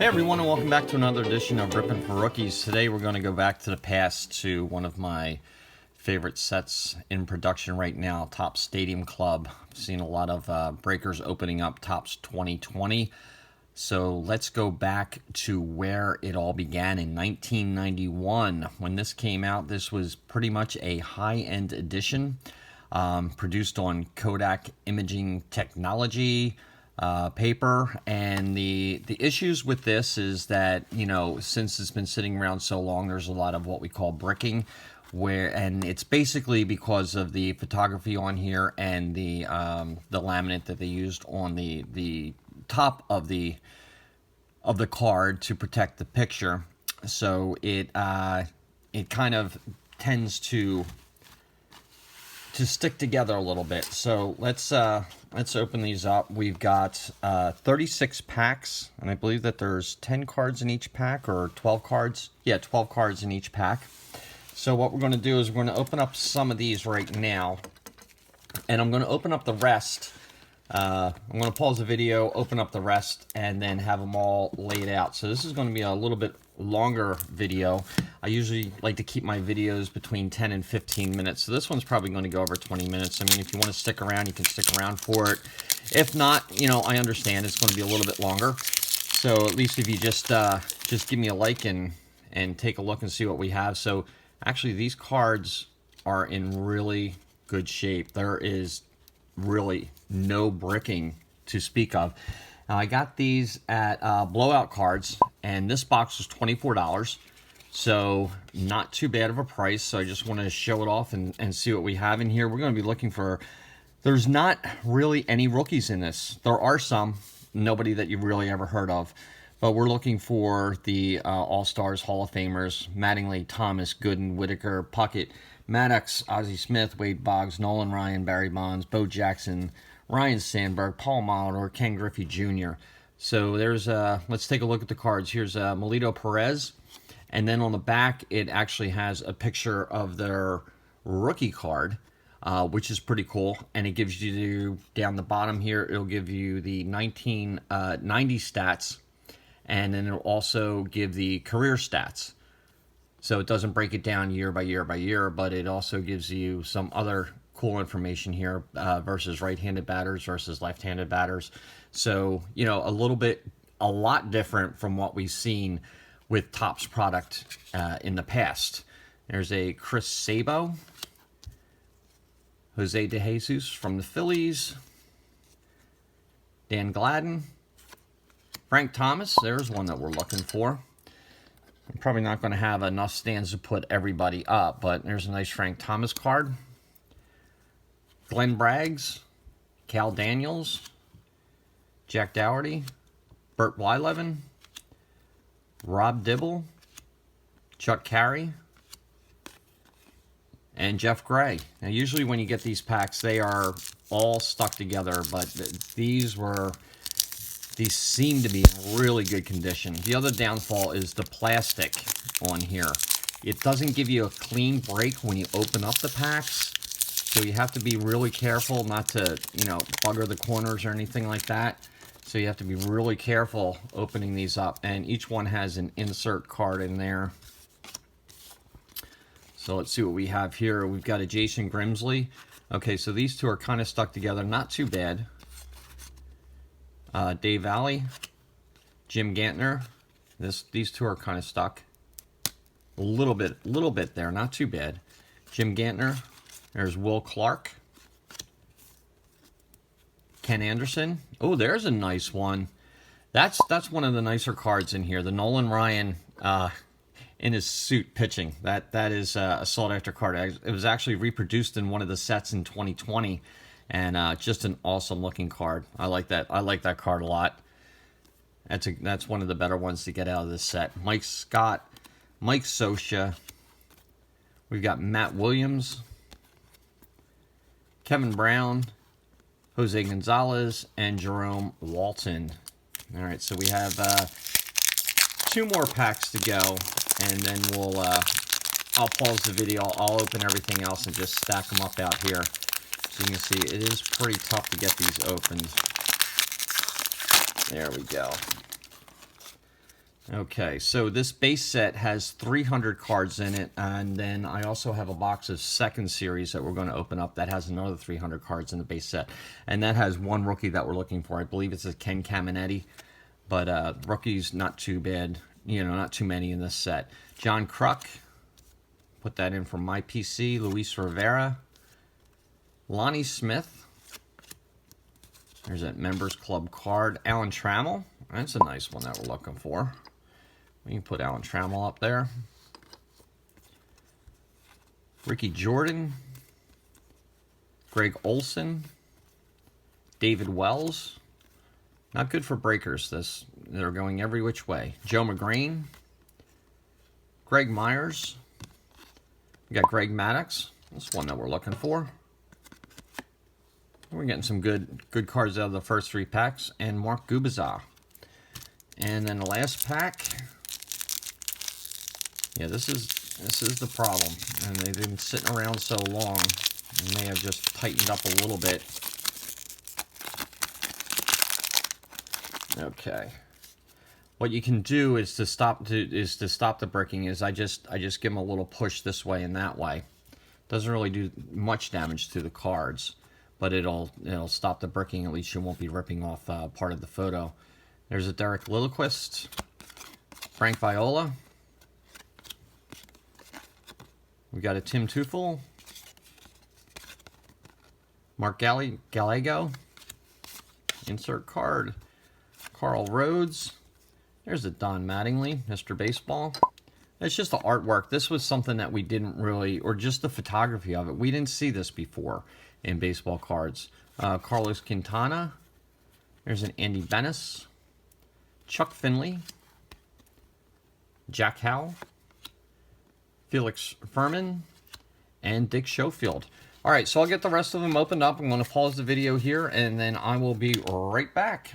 Hey everyone, and welcome back to another edition of Rippin' for Rookies. Today we're going to go back to the past to one of my favorite sets in production right now, Topps Stadium Club. I've seen a lot of breakers opening up Topps 2020. So let's go back to where it all began in 1991. When this came out, this was pretty much a high-end edition, produced on Kodak imaging technology, paper. And the issues with this is that, you know, since it's been sitting around so long, there's a lot of what we call bricking, and it's basically because of the photography on here and the laminate that they used on the top of the card to protect the picture. So it kind of tends to stick together a little bit. So let's open these up. We've got 36 packs, and I believe that there's 10 cards in each pack, or 12 cards. Yeah, 12 cards in each pack. So what we're going to do is we're going to open up some of these right now, and I'm going to open up the rest. I'm going to pause the video, open up the rest, and then have them all laid out. So this is going to be a little bit longer video. I usually like to keep my videos between 10 and 15 minutes. So this one's probably going to go over 20 minutes. I mean, if you want to stick around, you can stick around for it. If not, you know, I understand it's going to be a little bit longer. So at least if you just give me a like and take a look and see what we have. So actually, these cards are in really good shape. There is really no bricking to speak of. Now, I got these at Blowout Cards, and this box was $24, so not too bad of a price. So I just want to show it off and see what we have in here. We're going to be looking for, there's not really any rookies in this. There are some, nobody that you've really ever heard of, but we're looking for the All-Stars, Hall of Famers: Mattingly, Thomas, Gooden, Whitaker, Puckett, Maddox, Ozzie Smith, Wade Boggs, Nolan Ryan, Barry Bonds, Bo Jackson, Ryan Sandberg, Paul Molitor, Ken Griffey Jr. So there's let's take a look at the cards. Here's Melito Perez, and then on the back it actually has a picture of their rookie card, which is pretty cool. And it gives you, down the bottom here, it'll give you the 1990 stats, and then it'll also give the career stats. So it doesn't break it down year by year by year, but it also gives you some other cool information here, versus right-handed batters versus left-handed batters. So, you know, a lot different from what we've seen with Topps product in the past. There's a Chris Sabo, Jose DeJesus from the Phillies, Dan Gladden, Frank Thomas. There's one that we're looking for. I'm probably not going to have enough stands to put everybody up, but there's a nice Frank Thomas card. Glenn Braggs, Cal Daniels, Jack Dougherty, Bert Blyleven, Rob Dibble, Chuck Carey, and Jeff Gray. Now, usually when you get these packs, they are all stuck together, but these seem to be in really good condition. The other downfall is the plastic on here. It doesn't give you a clean break when you open up the packs, so you have to be really careful not to, you know, bugger the corners or anything like that. So you have to be really careful opening these up, and each one has an insert card in there. So let's see what we have here. We've got a Jason Grimsley. Okay, so these two are kind of stuck together, not too bad. Dave Alley, Jim Gantner. These two are kind of stuck. A little bit there, not too bad. Jim Gantner. There's Will Clark. Ken Anderson. Oh, there's a nice one. That's one of the nicer cards in here. The Nolan Ryan in his suit pitching. That is a sought after card. It was actually reproduced in one of the sets in 2020. And just an awesome looking card. I like that. I like that card a lot. That's one of the better ones to get out of this set. Mike Scott, Mike Scioscia. We've got Matt Williams, Kevin Brown, Jose Gonzalez, and Jerome Walton. All right, so we have 2 more packs to go, and then I'll pause the video. I'll open everything else and just stack them up out here. So you can see it is pretty tough to get these opened. There we go. Okay, so this base set has 300 cards in it, and then I also have a box of second series that we're going to open up that has another 300 cards in the base set, and that has one rookie that we're looking for. I believe it's a Ken Caminetti, but rookies not too bad, you know, not too many in this set. John Kruk, put that in from my PC. Luis Rivera, Lonnie Smith. There's that Members Club card. Alan Trammell, that's a nice one that we're looking for. We can put Alan Trammell up there. Ricky Jordan. Greg Olson. David Wells. Not good for breakers. They're going every which way. Joe McGrane. Greg Myers. We got Greg Maddux. That's one that we're looking for. We're getting some good cards out of the first 3 packs. And Mark Gubicza. And then the last pack. Yeah, this is the problem, and they've been sitting around so long, and may have just tightened up a little bit. Okay, what you can do is to stop the bricking. Is I just give them a little push this way and that way. Doesn't really do much damage to the cards, but it'll stop the bricking. At least you won't be ripping off part of the photo. There's a Derek Lilliquist, Frank Viola. We got a Tim Teufel, Mark Gallego, insert card, Carl Rhodes. There's a Don Mattingly, Mr. Baseball. It's just the artwork. This was something that we didn't really, or just the photography of it. We didn't see this before in baseball cards. Carlos Quintana. There's an Andy Benes, Chuck Finley, Jack Howell, Felix Furman, and Dick Schofield. All right, so I'll get the rest of them opened up. I'm going to pause the video here, and then I will be right back.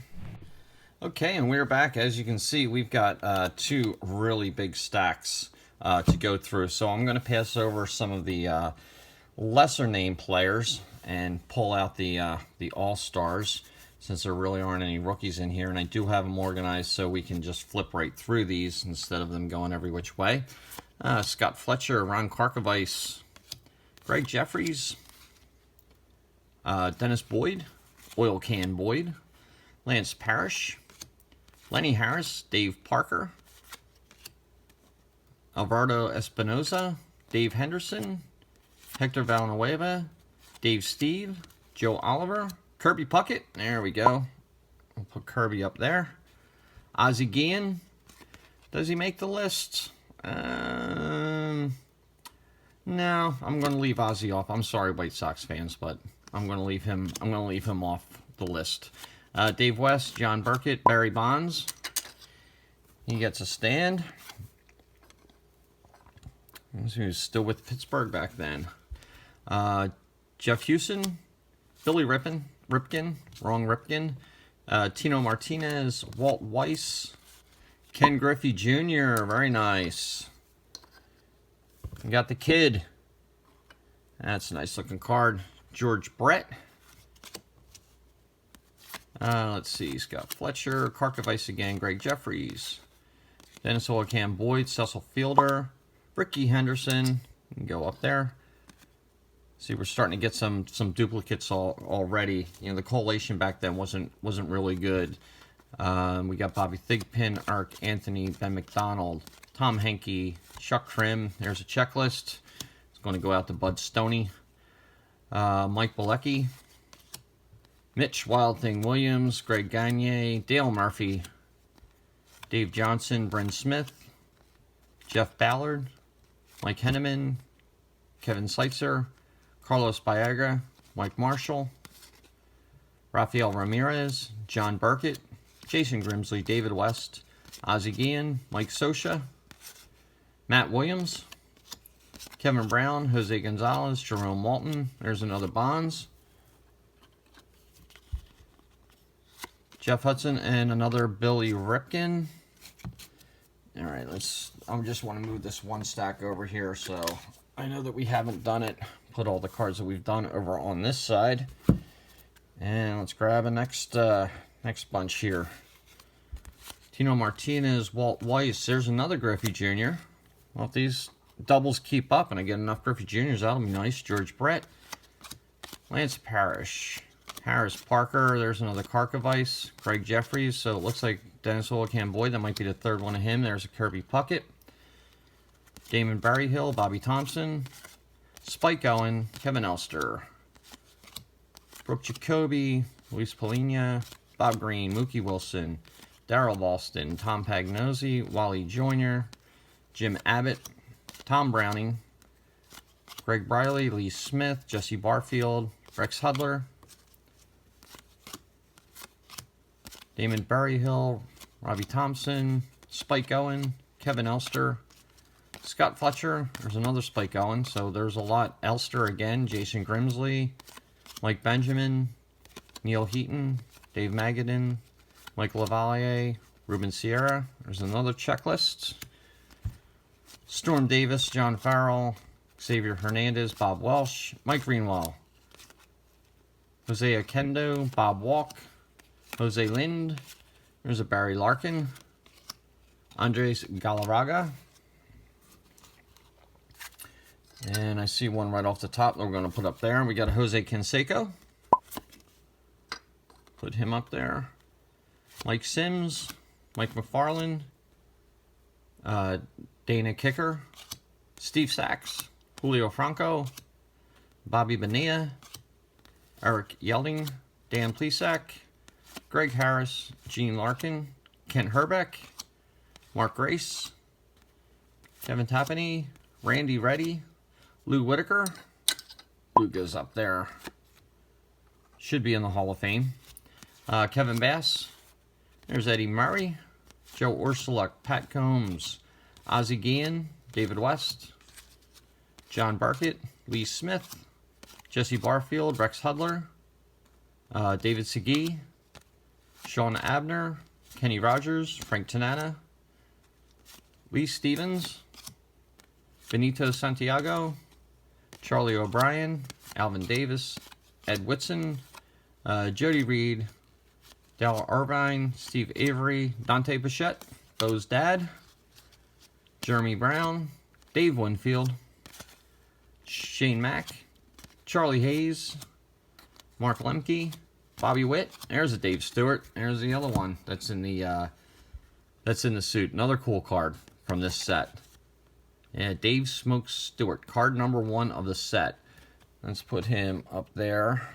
Okay, and we're back. As you can see, we've got 2 really big stacks to go through. So I'm going to pass over some of the lesser name players and pull out the All-Stars, since there really aren't any rookies in here. And I do have them organized so we can just flip right through these instead of them going every which way. Scott Fletcher, Ron Karkovice, Greg Jeffries, Dennis Boyd, Oil Can Boyd, Lance Parrish, Lenny Harris, Dave Parker, Alvaro Espinoza, Dave Henderson, Hector Villanueva, Dave Steve, Joe Oliver, Kirby Puckett, there we go. We'll put Kirby up there. Ozzie Guillen, does he make the list? No, I'm going to leave Ozzie off. I'm sorry, White Sox fans, but I'm going to leave him. I'm going to leave him off the list. Dave West, John Burkett, Barry Bonds. He gets a stand. He was still with Pittsburgh back then. Jeff Houston, Billy Ripken, Tino Martinez, Walt Weiss, Ken Griffey Jr., very nice. We got the kid. That's a nice looking card. George Brett. Let's see, Scott Fletcher, Karkovice again, Greg Jeffries, Dennis Oilcan Boyd, Cecil Fielder, Ricky Henderson. You can go up there. See, we're starting to get some duplicates already. You know, the collation back then wasn't really good. We got Bobby Thigpen, Eric Anthony, Ben McDonald, Tom Henke, Chuck Krim. There's a checklist. It's going to go out to Bud Stoney, Mike Bilecki, Mitch Wild Thing Williams, Greg Gagne, Dale Murphy, Dave Johnson, Bryn Smith, Jeff Ballard, Mike Henneman, Kevin Seitzer, Carlos Baerga, Mike Marshall, Rafael Ramirez, John Burkett, Jason Grimsley, David West, Ozzie Guillen, Mike Scioscia, Matt Williams, Kevin Brown, Jose Gonzalez, Jerome Walton. There's another Bonds. Jeff Hudson and another Billy Ripken. All right, I just want to move this one stack over here so I know that we haven't done it. Put all the cards that we've done over on this side. And let's grab a next bunch here. Tino Martinez, Walt Weiss. There's another Griffey Jr. Well, if these doubles keep up and I get enough Griffey Jr.'s, that'll be nice. George Brett. Lance Parrish. Harris Parker. There's another Karkovice. Craig Jeffries. So it looks like Dennis Olican Boyd. That might be the third one of him. There's a Kirby Puckett. Damon Berryhill. Bobby Thompson. Spike Owen. Kevin Elster. Brooke Jacoby. Luis Polina. Bob Green. Mookie Wilson. Darryl Boston. Tom Pagnozzi. Wally Joyner. Jim Abbott. Tom Browning. Greg Briley. Lee Smith. Jesse Barfield. Rex Hudler. Damon Berryhill. Robbie Thompson. Spike Owen. Kevin Elster. Scott Fletcher. There's another Spike Owen. So there's a lot. Elster again. Jason Grimsley. Mike Benjamin. Neil Heaton. Dave Magadan. Mike Lavalier. Ruben Sierra. There's another checklist. Storm Davis. John Farrell. Xavier Hernandez. Bob Welsh. Mike Greenwell. Jose Akendo. Bob Walk. Jose Lind. There's a Barry Larkin. Andres Galarraga. And I see one right off the top that we're going to put up there. We got a Jose Canseco. Put him up there. Mike Sims. Mike McFarland. Dana Kicker. Steve Sachs. Julio Franco. Bobby Bonilla. Eric Yelding. Dan Plesac. Greg Harris. Gene Larkin. Kent Herbeck. Mark Grace. Kevin Tapani. Randy Reddy. Lou Whitaker. Lou goes up there. Should be in the Hall of Fame. Kevin Bass. There's Eddie Murray. Joe Ursuluk. Pat Combs. Ozzie Guillen. David West. John Burkett. Lee Smith. Jesse Barfield. Rex Hudler. David Segui. Sean Abner. Kenny Rogers. Frank Tanana. Lee Stevens. Benito Santiago. Charlie O'Brien. Alvin Davis. Ed Whitson. Jody Reed. Dale Irvine. Steve Avery. Dante Bichette. Bo's dad. Jeremy Brown. Dave Winfield. Shane Mack. Charlie Hayes. Mark Lemke. Bobby Witt. There's a Dave Stewart. There's the other one that's in the suit. Another cool card from this set. Yeah, Dave Smokes Stewart. Card number 1 of the set. Let's put him up there.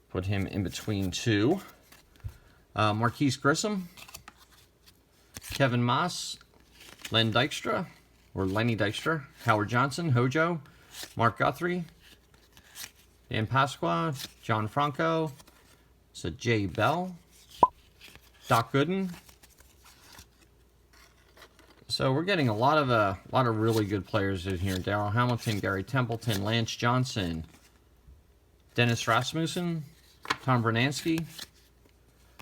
Put him in between 2. Marquise Grissom. Kevin Moss. Len Dykstra. Or Lenny Dykstra. Howard Johnson. Hojo. Mark Guthrie. Dan Pasqua. John Franco. So Jay Bell. Doc Gooden. So we're getting a lot of really good players in here. Darryl Hamilton, Gary Templeton, Lance Johnson, Dennis Rasmussen, Tom Bernansky,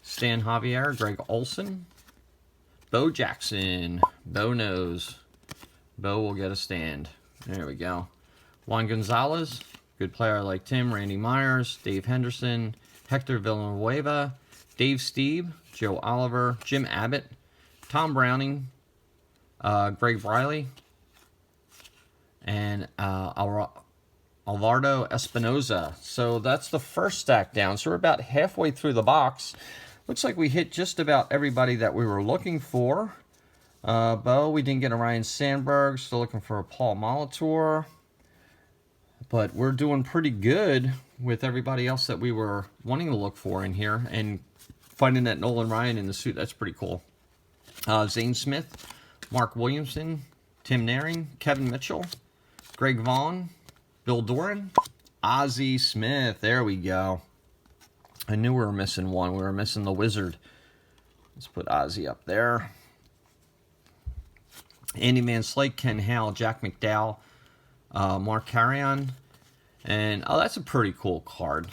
Stan Javier, Greg Olson, Bo Jackson. Bo knows. Bo will get a stand. There we go. Juan Gonzalez, good player like Tim, Randy Myers, Dave Henderson, Hector Villanueva, Dave Steeb, Joe Oliver, Jim Abbott, Tom Browning, Greg Briley, and Alvaro Espinoza. So that's the first stack down. So we're about halfway through the box. Looks like we hit just about everybody that we were looking for. Bo, we didn't get a Ryan Sandberg. Still looking for a Paul Molitor. But we're doing pretty good with everybody else that we were wanting to look for in here. And finding that Nolan Ryan in the suit, that's pretty cool. Zane Smith, Mark Williamson, Tim Naring, Kevin Mitchell, Greg Vaughn, Bill Doran, Ozzie Smith. There we go. I knew we were missing one. We were missing the Wizard. Let's put Ozzie up there. Andy Van Slyke, Ken Hale, Jack McDowell, Mark Carrion. And, oh, that's a pretty cool card.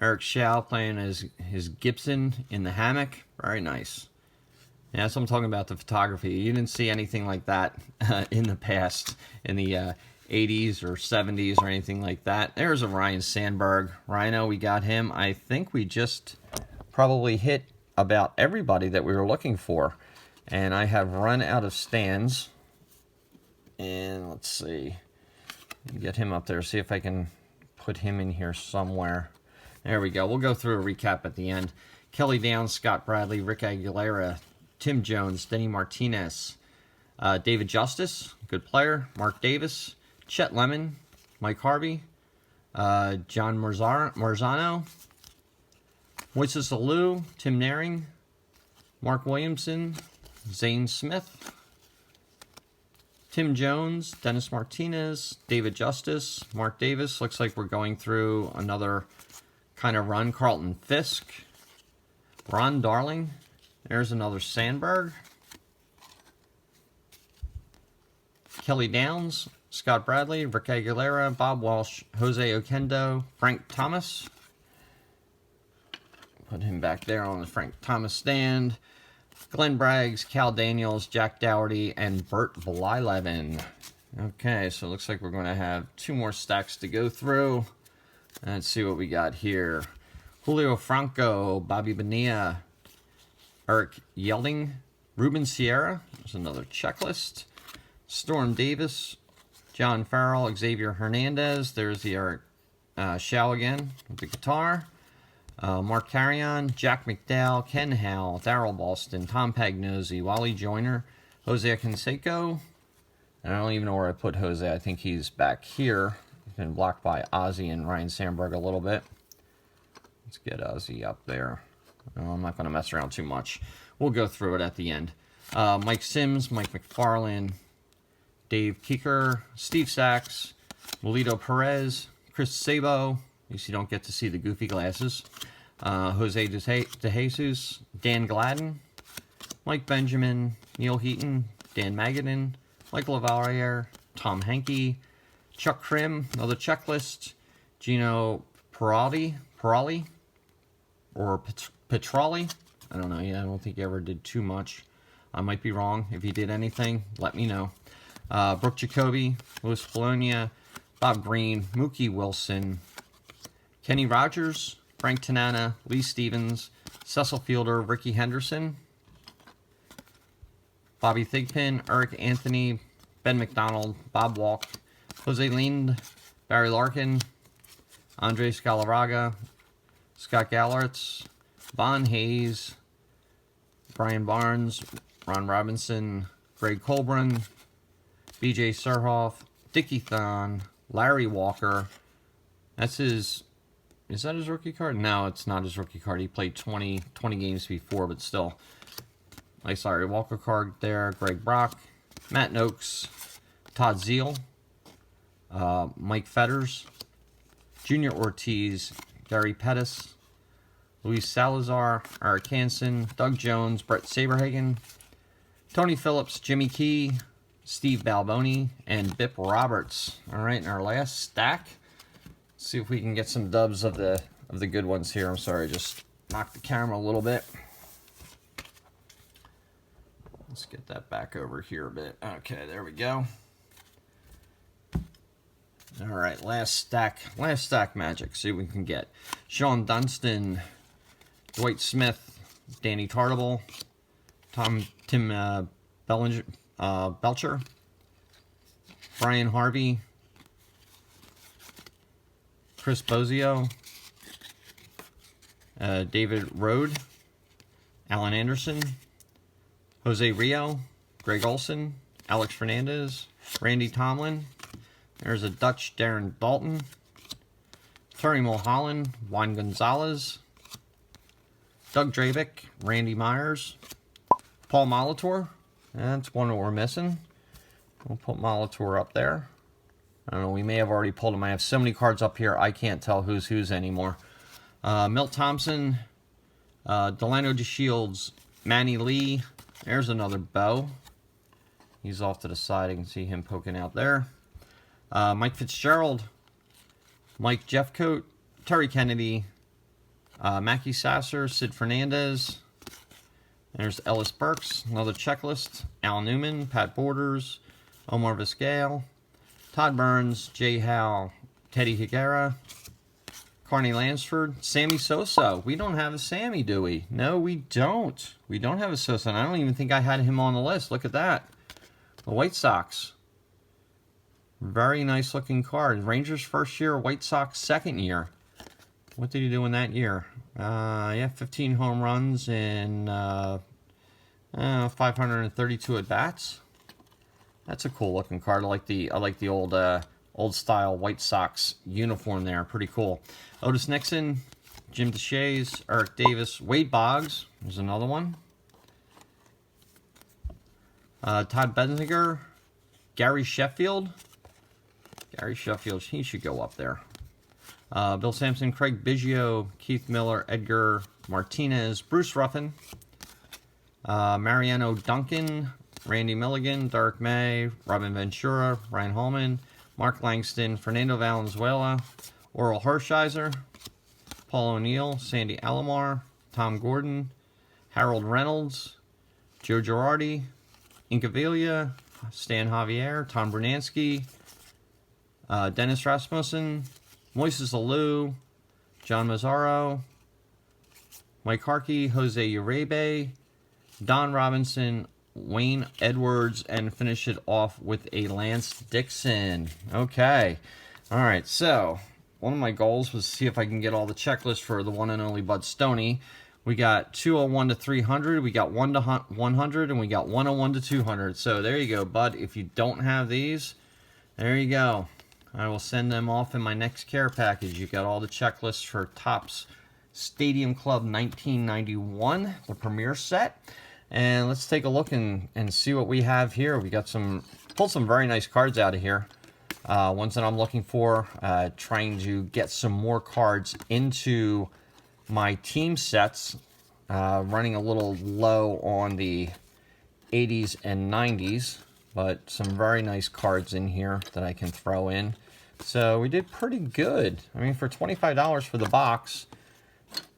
Eric Shao playing as his Gibson in the hammock. Very nice. Yeah, that's what I'm talking about, the photography. You didn't see anything like that in the past, in the 80s or 70s or anything like that. There's a Ryan Sandberg. Rhino, we got him. I think we just probably hit about everybody that we were looking for. And I have run out of stands. And let's see. Get him up there. See if I can put him in here somewhere. There we go. We'll go through a recap at the end. Kelly Downs, Scott Bradley, Rick Aguilera, Tim Jones, Denny Martinez, David Justice, good player, Mark Davis, Chet Lemon, Mike Harvey, John Marzano, Moises Alou, Tim Naring, Mark Williamson, Zane Smith, Tim Jones, Dennis Martinez, David Justice, Mark Davis. Looks like we're going through another kind of run. Carlton Fisk, Ron Darling. There's another Sandberg. Kelly Downs, Scott Bradley, Rick Aguilera, Bob Walsh, Jose Oquendo, Frank Thomas. Put him back there on the Frank Thomas stand. Glenn Braggs, Cal Daniels, Jack Dougherty, and Bert Blyleven. Okay, so it looks like we're going to have 2 more stacks to go through. Let's see what we got here. Julio Franco, Bobby Bonilla, Eric Yelding, Ruben Sierra. There's another checklist. Storm Davis, John Farrell, Xavier Hernandez. There's the Eric Shaw again with the guitar. Mark Carrion, Jack McDowell, Ken Howell, Darryl Boston, Tom Pagnozzi, Wally Joyner, Jose Canseco. I don't even know where I put Jose. I think he's back here. He's been blocked by Ozzy and Ryan Sandberg a little bit. Let's get Ozzy up there. No, I'm not going to mess around too much. We'll go through it at the end. Mike Sims, Mike McFarland, Dave Keeker, Steve Sachs, Melito Perez, Chris Sabo. At least you don't get to see the goofy glasses. Jose De Jesus, Dan Gladden, Mike Benjamin, Neil Heaton, Dan Magadan, Mike Lavalier, Tom Henke, Chuck Krim, another checklist, Gino Perali, or Petrali. I don't know. Yeah, I don't think he ever did too much. I might be wrong. If he did anything, let me know. Brooke Jacoby, Louis Polonia, Bob Green, Mookie Wilson, Kenny Rogers, Frank Tanana, Lee Stevens, Cecil Fielder, Ricky Henderson, Bobby Thigpen, Eric Anthony, Ben McDonald, Bob Walk, Jose Lind, Barry Larkin, Andre Scalaraga, Scott Gallartz, Von Hayes, Brian Barnes, Ron Robinson, Greg Colburn, BJ Surhoff, Dickie Thon, Larry Walker. That's his... Is that his rookie card? No, it's not his rookie card. He played 20 games before, but still. Nice Larry Walker card there. Greg Brock, Matt Noakes, Todd Zeal, Mike Fetters, Junior Ortiz, Gary Pettis, Luis Salazar, Eric Hansen, Doug Jones, Brett Saberhagen, Tony Phillips, Jimmy Key, Steve Balboni, and Bip Roberts. All right, in our last stack. See if we can get some dubs of the good ones here. I'm sorry, just knocked the camera a little bit. Let's get that back over here a bit. Okay, there we go. All right, last stack magic. See what we can get. Sean Dunston, Dwight Smith, Danny Tartable, Tim Belcher, Brian Harvey, Chris Bozio, David Rode, Alan Anderson, Jose Rio, Greg Olson, Alex Fernandez, Randy Tomlin. There's a Dutch Darren Dalton, Terry Mulholland, Juan Gonzalez, Doug Dravick, Randy Myers, Paul Molitor. That's one that we're missing. We'll put Molitor up there. I don't know, we may have already pulled him. I have so many cards up here, I can't tell who's whose anymore. Milt Thompson, Delano DeShields, Manny Lee. There's another Bo. He's off to the side. I can see him poking out there. Mike Fitzgerald, Mike Jeffcoat, Terry Kennedy, Mackie Sasser, Sid Fernandez. There's Ellis Burks, another checklist. Al Newman, Pat Borders, Omar Vizquel, Todd Burns, Jay Howe, Teddy Higuera, Carney Lansford, Sammy Sosa. We don't have a Sammy, do we? No, we don't. We don't have a Sosa, and I don't even think I had him on the list. Look at that. The White Sox. Very nice looking card. Rangers first year, White Sox second year. What did he do in that year? Yeah, 15 home runs and 532 at bats. That's a cool looking card. I like the old style White Sox uniform there. Pretty cool. Otis Nixon, Jim Deshaies, Eric Davis, Wade Boggs. There's another one. Todd Benzinger, Gary Sheffield. Gary Sheffield, he should go up there. Bill Sampson, Craig Biggio, Keith Miller, Edgar Martinez, Bruce Ruffin, Mariano Duncan, Randy Milligan, Derek May, Robin Ventura, Ryan Hallman, Mark Langston, Fernando Valenzuela, Oral Hershiser, Paul O'Neill, Sandy Alomar, Tom Gordon, Harold Reynolds, Joe Girardi, Incaviglia, Stan Javier, Tom Brunansky, Dennis Rasmussen, Moises Alou, John Mazzaro, Mike Harkey, Jose Uribe, Don Robinson, Wayne Edwards, and finish it off with a Lance Dixon. Okay. All right. So one of my goals was to see if I can get all the checklists for the one and only Bud Stoney. We got 201 to 300. We got 1 to 100, and we got 101 to 200. So there you go, Bud. If you don't have these, there you go. I will send them off in my next care package. You got all the checklists for Topps Stadium Club 1991, the premier set. And let's take a look and see what we have here. We got pulled some very nice cards out of here. Ones that I'm looking for, trying to get some more cards into my team sets. Running a little low on the 80s and 90s, but some very nice cards in here that I can throw in. So we did pretty good. I mean, for $25 for the box,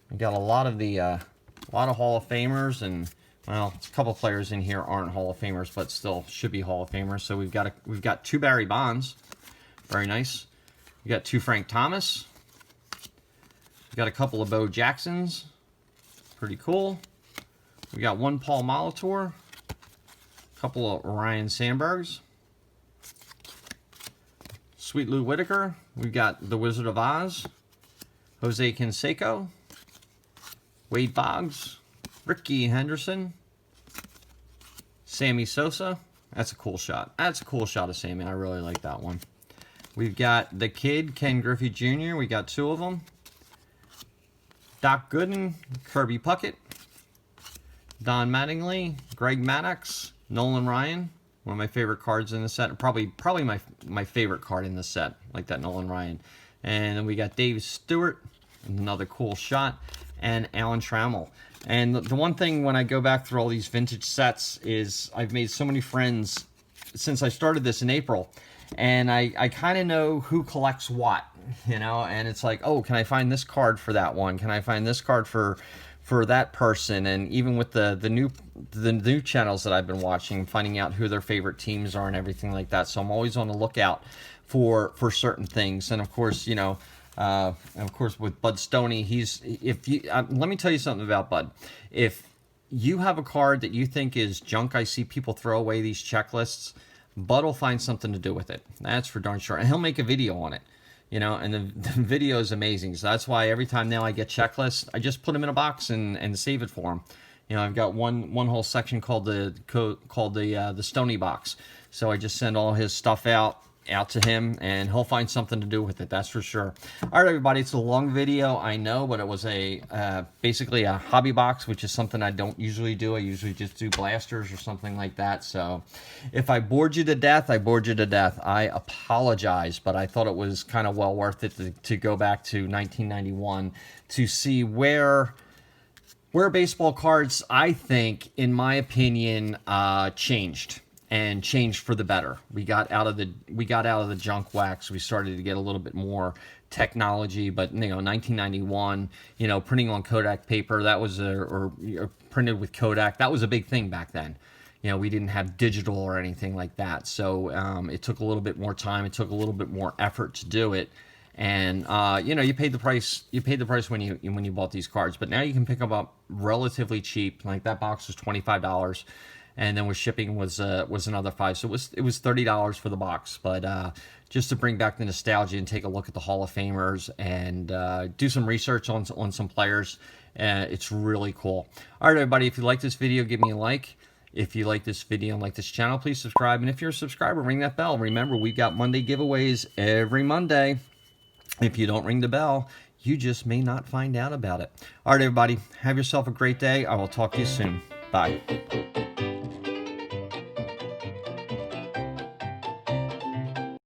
we got a lot of Hall of Famers, and well, a couple players in here aren't Hall of Famers, but still should be Hall of Famers. So we've got 2 Barry Bonds, very nice. We got 2 Frank Thomas. We got a couple of Bo Jacksons, pretty cool. We got 1 Paul Molitor, a couple of Ryan Sandbergs, Sweet Lou Whitaker. We've got the Wizard of Oz, Jose Canseco, Wade Boggs, Ricky Henderson, Sammy Sosa. That's a cool shot. That's a cool shot of Sammy. I really like that one. We've got the kid, Ken Griffey Jr. We got 2 of them. Doc Gooden, Kirby Puckett, Don Mattingly, Greg Maddux, Nolan Ryan. One of my favorite cards in the set. Probably my favorite card in the set, like that Nolan Ryan. And then we got Dave Stewart, another cool shot, and Alan Trammell. And the one thing when I go back through all these vintage sets is I've made so many friends since I started this in April. And I kind of know who collects what, you know, and it's like, oh, can I find this card for that one? Can I find this card for that person? And even with the new channels that I've been watching, finding out who their favorite teams are and everything like that. So I'm always on the lookout for certain things. And of course, you know, with Bud Stoney, let me tell you something about Bud. If you have a card that you think is junk, I see people throw away these checklists, Bud will find something to do with it. That's for darn sure. And he'll make a video on it, you know, and the video is amazing. So that's why every time now I get checklists, I just put them in a box and save it for him. You know, I've got one whole section called the Stoney box. So I just send all his stuff out to him, and he'll find something to do with it, that's for sure. All right, everybody, it's a long video, I know, but it was basically a hobby box, which is something I don't usually do. I usually just do blasters or something like that. So if I bored you to death, I bored you to death. I apologize, but I thought it was kind of well worth it to go back to 1991 to see where baseball cards, I think, in my opinion, changed. And changed for the better. We got out of the junk wax. We started to get a little bit more technology. But you know, 1991, you know, printing on Kodak paper, that was or printed with Kodak, that was a big thing back then. You know, we didn't have digital or anything like that. So it took a little bit more time. It took a little bit more effort to do it. And you know, you paid the price. You paid the price when you bought these cards, but now you can pick them up relatively cheap. Like that box was $25, and then with shipping was another $5. So it was $30 for the box. But just to bring back the nostalgia and take a look at the Hall of Famers and do some research on some players, it's really cool. All right, everybody, if you like this video, give me a like. If you like this video and like this channel, please subscribe. And if you're a subscriber, ring that bell. Remember, we've got Monday giveaways every Monday. If you don't ring the bell, you just may not find out about it. All right, everybody, have yourself a great day. I will talk to you soon. Bye.